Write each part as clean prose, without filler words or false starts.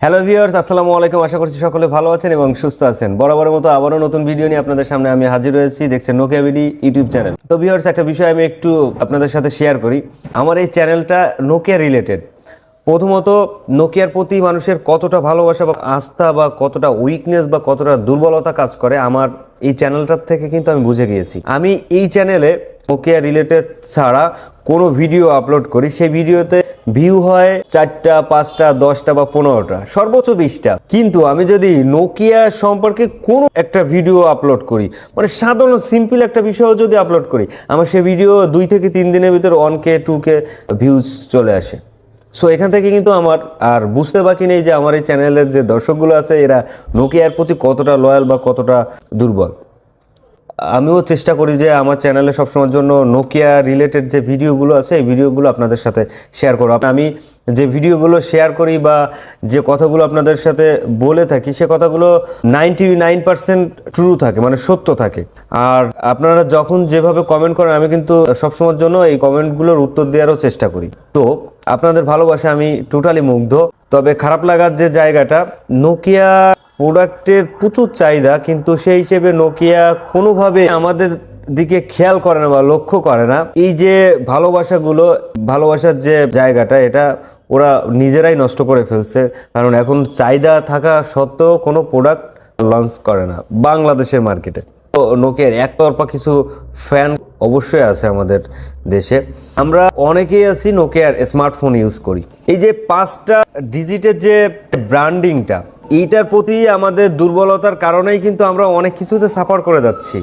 Hello viewers, আসসালামু আলাইকুম। আশা করছি সকলে ভালো আছেন এবং সুস্থ আছেন। বরাবরের মতো আবারও নতুন ভিডিও নিয়ে আপনাদের সামনে আমি হাজির হয়েছি। দেখছেন নোকিয়া বিডি ইউটিউব চ্যানেল। তো ভিউয়ার্স, একটা বিষয় আমি একটু আপনাদের সাথে শেয়ার করি। আমার এই চ্যানেলটা নোকিয়া রিলেটেড। প্রথমত নোকিয়ার প্রতি মানুষের কতটা ভালোবাসা বা আস্থা বা কতটা উইকনেস বা কতটা দুর্বলতা কাজ করে আমার এই চ্যানেলটার থেকে কিন্তু আমি বুঝে গিয়েছি। আমি এই চ্যানেলে নোকিয়া রিলেটেড ছাড়া কোনো ভিডিও আপলোড করি, সেই ভিডিওতে ভিউ হয় 4টা 5টা 10টা বা 15টা, সর্বোচ্চ 20টা। কিন্তু আমি যদি নোকিয়া সম্পর্কে কোনো একটা ভিডিও আপলোড করি, মানে সাধারণ সিম্পল একটা বিষয়ও যদি আপলোড করি, আমার সেই ভিডিও 2 থেকে 3 দিনের ভিতর 1K 2K ভিউজ চলে আসে। সো এখান থেকে কিন্তু আমার আর বুঝতে বাকি নেই যে আমার এই চ্যানেলের যে দর্শকগুলো আছে এরা নোকিয়ার প্রতি কতটা লয়াল বা কতটা দুর্বল। আমিও চেষ্টা করি যে আমার চ্যানেলে সবসময়ের জন্য নোকিয়া রিলেটেড যে ভিডিওগুলো আছে এই ভিডিওগুলো আপনাদের সাথে শেয়ার করব। আমি যে ভিডিওগুলো শেয়ার করি বা যে কথাগুলো আপনাদের সাথে বলে থাকি সে কথাগুলো 99% ট্রু থাকে, মানে সত্য থাকে। আর আপনারা যখন যেভাবে কমেন্ট করেন আমি কিন্তু সবসময়ের জন্য এই কমেন্টগুলোর উত্তর দেওয়ারও চেষ্টা করি। তো আপনাদের ভালোবাসা আমি টোটালি মুগ্ধ। তবে খারাপ লাগার যে জায়গাটা, নোকিয়া প্রোডাক্টের প্রচুর চাহিদা, কিন্তু সেই হিসেবে নোকিয়া কোনোভাবে আমাদের দিকে খেয়াল করে না বা লক্ষ্য করে না। এই যে ভালোবাসার যে জায়গাটা, এটা ওরা নিজেরাই নষ্ট করে ফেলছে। কারণ এখন চাহিদা থাকা সত্ত্বেও কোনো প্রোডাক্ট লঞ্চ করে না বাংলাদেশের মার্কেটে। তো নোকিয়ার একতরফা কিছু ফ্যান অবশ্যই আছে আমাদের দেশে। আমরা অনেকেই আছি নোকিয়ার স্মার্টফোন ইউজ করি। এই যে 5টা ডিজিটের যে ব্র্যান্ডিংটা, এইটার প্রতি আমাদের দুর্বলতার কারণেই কিন্তু আমরা অনেক কিছুতে সাফার করে যাচ্ছি।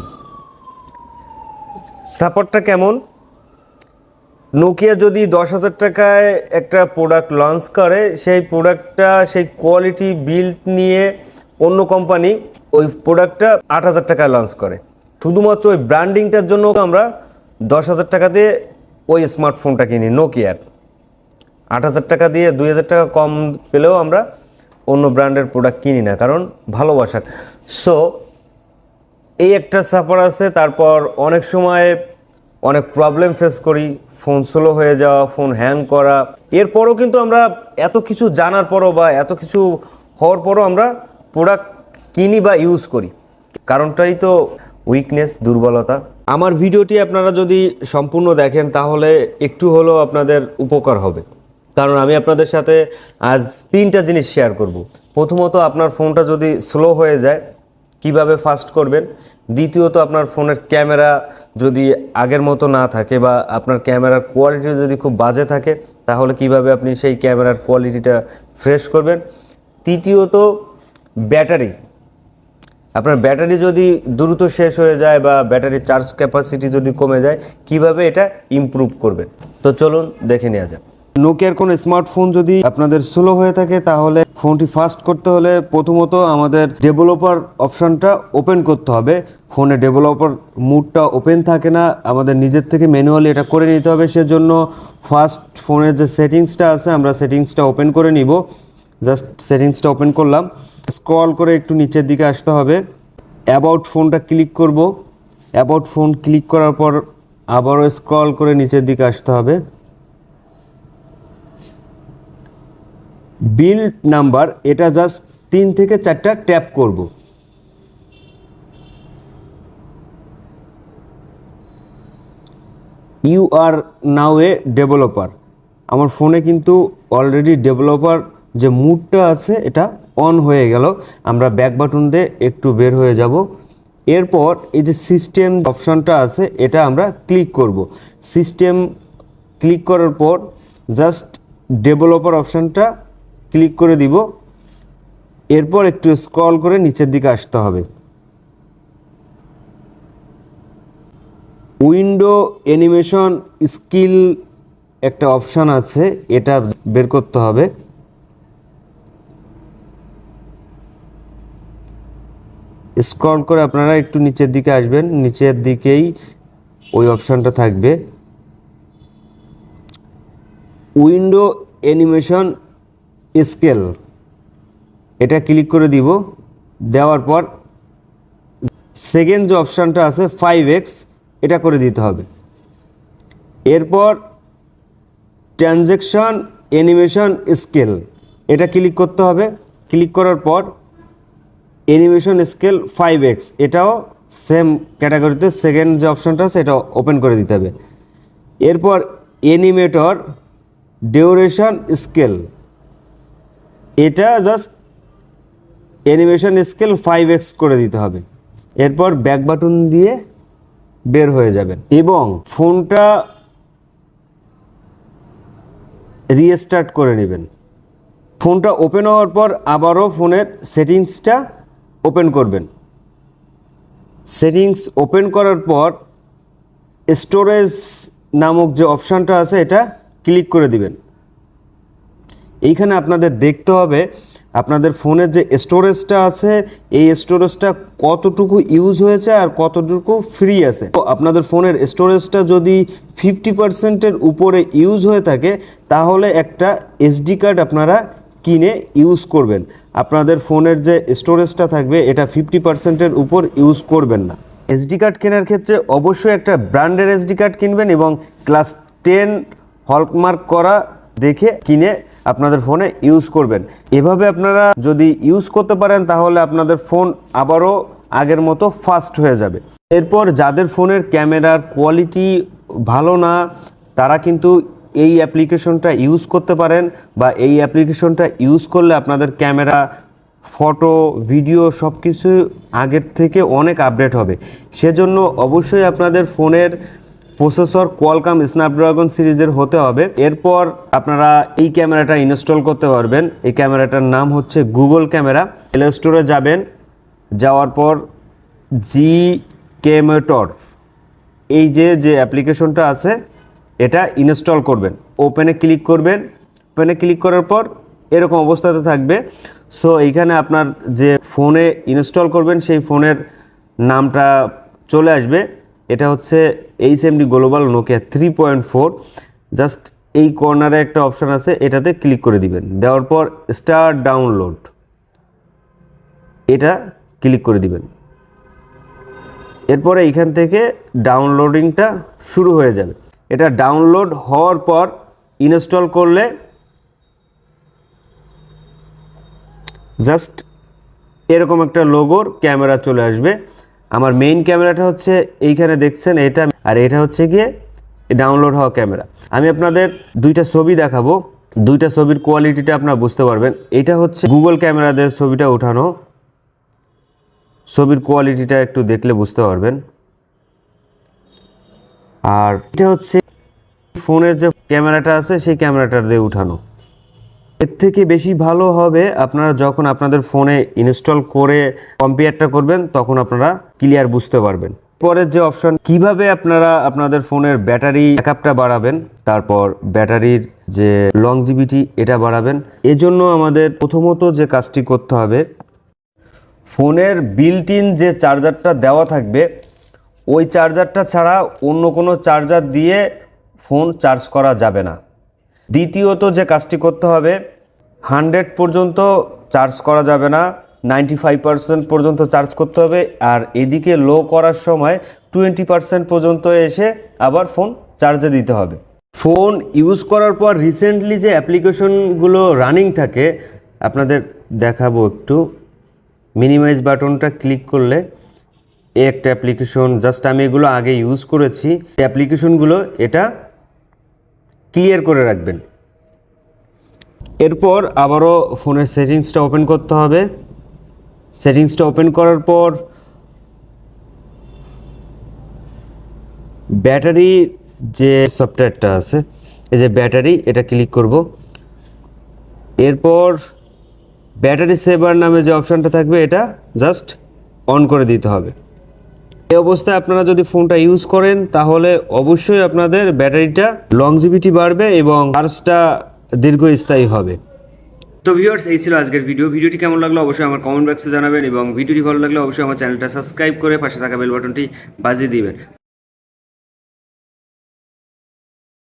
সাপোর্টটা কেমন? নোকিয়া যদি 10,000 টাকায় একটা প্রোডাক্ট লঞ্চ করে, সেই প্রোডাক্টটা সেই কোয়ালিটি বিল্ড নিয়ে অন্য কোম্পানি ওই প্রোডাক্টটা 8,000 টাকায় লঞ্চ করে। শুধুমাত্র ওই ব্র্যান্ডিংটার জন্য আমরা 10,000 টাকা দিয়ে ওই স্মার্টফোনটা কিনি নোকিয়ার। 8,000 টাকা দিয়ে 2,000 টাকা কম পেলেও আমরা অন্য ব্র্যান্ডের প্রোডাক্ট কিনি না, কারণ ভালোবাসা। সো এই একটা সাফার আছে। তারপর অনেক সময় অনেক প্রবলেম ফেস করি, ফোন স্লো হয়ে যাওয়া, ফোন হ্যাং করা। এরপরও কিন্তু আমরা এত কিছু জানার পরও বা এত কিছু হওয়ার পরও আমরা প্রোডাক্ট কিনি বা ইউজ করি। কারণটাই তো উইকনেস, দুর্বলতা। আমার ভিডিওটি আপনারা যদি সম্পূর্ণ দেখেন তাহলে একটু হলেও আপনাদের উপকার হবে, কারণ আমি আপনাদের সাথে আজ 3টা জিনিস শেয়ার করব। প্রথমত, আপনার ফোনটা যদি স্লো হয়ে যায় কিভাবে ফাস্ট করবেন। দ্বিতীয়ত, আপনার ফোনের ক্যামেরা যদি আগের মতো না থাকে বা আপনার ক্যামেরার কোয়ালিটি যদি খুব বাজে থাকে তাহলে কিভাবে আপনি সেই ক্যামেরার কোয়ালিটিটা ফ্রেশ করবেন। তৃতীয়ত, ব্যাটারি। আপনার ব্যাটারি যদি দ্রুত শেষ হয়ে যায় বা ব্যাটারি চার্জ ক্যাপাসিটি যদি কমে যায়, কিভাবে এটা ইমপ্রুভ করবেন। তো চলুন দেখে নেওয়া যাক। নোকিয়ার কোনো স্মার্টফোন যদি আপনাদের স্লো হয়ে থাকে তাহলে ফোনটি ফাস্ট করতে হলে প্রথমত আমাদের ডেভেলপার অপশানটা ওপেন করতে হবে। ফোনে ডেভেলপার মুডটা ওপেন থাকে না, আমাদের নিজের থেকে ম্যানুয়ালি এটা করে নিতে হবে। সেজন্য ফার্স্ট ফোনের যে সেটিংসটা আছে আমরা সেটিংসটা ওপেন করে নিব। জাস্ট সেটিংসটা ওপেন করলাম, স্ক্রল করে একটু নিচের দিকে আসতে হবে। অ্যাবাউট ফোনটা ক্লিক করব। অ্যাবাউট ফোন ক্লিক করার পর আবারও স্ক্রল করে নিচের দিকে আসতে হবে। বিল্ড নাম্বার, এটা জাস্ট 3 থেকে 4টা ট্যাপ করব। You are now a developer. আমার ফোনে কিন্তু অলরেডি ডেভেলপার যে মুডটা আছে এটা অন হয়ে গেল। আমরা ব্যাক বাটন দিয়ে একটু বের হয়ে যাব। এরপর এই যে সিস্টেম অপশানটা আছে এটা আমরা ক্লিক করব। সিস্টেম ক্লিক করার পর জাস্ট ডেভেলপার অপশানটা ক্লিক করে দিব। এরপর একটু স্ক্রল করে নিচের দিকে আসতে হবে। উইন্ডো অ্যানিমেশন স্কিল একটা অপশান আছে, এটা বের করতে হবে। স্ক্রল করে আপনারা একটু নিচের দিকে আসবেন, নিচের দিকেই ওই অপশানটা থাকবে। উইন্ডো অ্যানিমেশন স্কেল, এটা ক্লিক করে দিব। দেওয়ার পর সেকেন্ড যে অপশানটা আছে 5x, এটা করে দিতে হবে। এরপর ট্রানজ্যাকশন অ্যানিমেশন স্কেল, এটা ক্লিক করতে হবে। ক্লিক করার পর অ্যানিমেশন স্কেল 5x, এটাও সেম ক্যাটাগরিতে সেকেন্ড যে অপশনটা আছে এটা ওপেন করে দিতে হবে। এরপর অ্যানিমেটর ডিউরেশন স্কেল, এটা জাস্ট অ্যানিমেশন স্কেল 5x করে দিতে হবে। এরপর ব্যাক বাটন দিয়ে বের হয়ে যাবেন এবং ফোনটা রিস্টার্ট করে নেবেন। ফোনটা ওপেন হওয়ার পর আবারও ফোনের সেটিংসটা ওপেন করবেন। সেটিংস ওপেন করার পর স্টোরেজ নামক যে অপশানটা আছে এটা ক্লিক করে দিবেন। এইখানে আপনাদের দেখতে হবে আপনাদের ফোনের যে স্টোরেজটা আছে এই স্টোরেজটা কতটুকু ইউজ হয়েছে আর কতটুকু ফ্রি আছে। তো আপনাদের ফোনের স্টোরেজটা যদি 50%-এর উপরে ইউজ হয়ে থাকে তাহলে একটা এসডি কার্ড আপনারা কিনে ইউজ করবেন। আপনাদের ফোনের যে স্টোরেজটা থাকবে এটা 50%-এর উপর ইউজ করবেন না। এসডি কার্ড কেনার ক্ষেত্রে অবশ্যই একটা ব্র্যান্ডের এসডি কার্ড কিনবেন এবং ক্লাস 10 হলমার্ক করা দেখে কিনে আপনাদের ফোনে ইউজ করবেন। এভাবে আপনারা যদি ইউজ করতে পারেন তাহলে আপনাদের ফোন আবারও আগের মতো ফাস্ট হয়ে যাবে। এরপর যাদের ফোনের ক্যামেরার কোয়ালিটি ভালো না তারা কিন্তু এই অ্যাপ্লিকেশনটা ইউজ করতে পারেন, বা এই অ্যাপ্লিকেশনটা ইউজ করলে আপনাদের ক্যামেরা, ফটো, ভিডিও সব কিছু আগের থেকে অনেক আপডেট হবে। সেজন্য অবশ্যই আপনাদের ফোনের প্রসেসর কোয়ালকম স্ন্যাপড্রাগন সিরিজের হতে হবে। এরপর আপনারা এই ক্যামেরাটা ইনস্টল করতে পারবেন। এই ক্যামেরাটার নাম হচ্ছে গুগল ক্যামেরা। প্লে স্টোরে যাবেন, যাওয়ার পর জি ক্যামেটর এই যে অ্যাপ্লিকেশনটা আছে এটা ইনস্টল করবেন। ওপেনে ক্লিক করবেন। ওপেনে ক্লিক করার পর এরকম অবস্থাতে থাকবে। সো এইখানে আপনার যে ফোনে ইনস্টল করবেন সেই ফোনের নামটা চলে আসবে। এটা হচ্ছে এইচএমডি গ্লোবাল নোকিয়া 3.4। জাস্ট এই কর্নারে একটা অপশান আছে, এটাতে ক্লিক করে দিবেন। দেওয়ার পর স্টার্ট ডাউনলোড, এটা ক্লিক করে দিবেন। এরপরে এইখান থেকে ডাউনলোডিংটা শুরু হয়ে যাবে। এটা ডাউনলোড হওয়ার পর ইনস্টল করলে জাস্ট এরকম একটা লোগোর ক্যামেরা চলে আসবে। আমার মেইন ক্যামেরাটা হচ্ছে এইখানে দেখছেন এটা, আর এটা হচ্ছে গিয়ে ডাউনলোড হওয়া ক্যামেরা। আমি আপনাদের দুইটা ছবি দেখাবো, দুইটা ছবির কোয়ালিটিটা আপনারা বুঝতে পারবেন। এটা হচ্ছে গুগল ক্যামেরাদের ছবিটা ওঠানো, ছবির কোয়ালিটিটা একটু দেখলে বুঝতে পারবেন। আর এটা হচ্ছে ফোনের যে ক্যামেরাটা আছে সেই ক্যামেরাটা দিয়ে উঠানো। এর থেকে বেশি ভালো হবে আপনারা যখন আপনাদের ফোনে ইনস্টল করে কম্পেয়ারটা করবেন তখন আপনারা ক্লিয়ার বুঝতে পারবেন। পরের যে অপশন, কিভাবে আপনারা আপনাদের ফোনের ব্যাটারি ব্যাকআপটা বাড়াবেন, তারপর ব্যাটারির যে লংজিভিটি এটা বাড়াবেন। এজন্য আমাদের প্রথমত যে কাজটি করতে হবে, ফোনের বিল্ট ইন যে চার্জারটা দেওয়া থাকবে ওই চার্জারটা ছাড়া অন্য কোনো চার্জার দিয়ে ফোন চার্জ করা যাবে না। দ্বিতীয়ত যে কাজটি করতে হবে, 100 পর্যন্ত চার্জ করা যাবে না, 95% পর্যন্ত চার্জ করতে হবে। আর এদিকে লো করার সময় 20% পর্যন্ত এসে আবার ফোন চার্জে দিতে হবে। ফোন ইউজ করার পর রিসেন্টলি যে অ্যাপ্লিকেশনগুলো রানিং থাকে আপনাদের দেখাবো একটু। মিনিমাইজ বাটনটা ক্লিক করলে এই একটা অ্যাপ্লিকেশন, জাস্ট আমি এগুলো আগে ইউজ করেছি, অ্যাপ্লিকেশনগুলো এটা ক্লিয়ার করে রাখবেন। এরপর আবারও ফোনের সেটিংসটা ওপেন করতে হবে। সেটিংসটা ওপেন করার পর ব্যাটারি যে সফটওয়্যারটা আছে, এই যে ব্যাটারি, এটা ক্লিক করব। এরপর ব্যাটারি সেভার নামে যে অপশানটা থাকবে এটা জাস্ট অন করে দিতে হবে। এই অবস্থায় আপনারা যদি ফোনটা ইউজ করেন তাহলে অবশ্যই আপনাদের ব্যাটারিটা লংজিভিটি বাড়বে এবং চার্জটা দীর্ঘস্থায়ী হবে। তো ভিউয়ার্স, এই ছিল আজকের ভিডিওটি কেমন লাগলো অবশ্যই আমার কমেন্ট বক্সে জানাবেন এবং ভিডিওটি ভালো লাগলে অবশ্যই আমার চ্যানেলটা সাবস্ক্রাইব করে পাশে থাকা বেল বাটনটি বাজিয়ে দিবেন।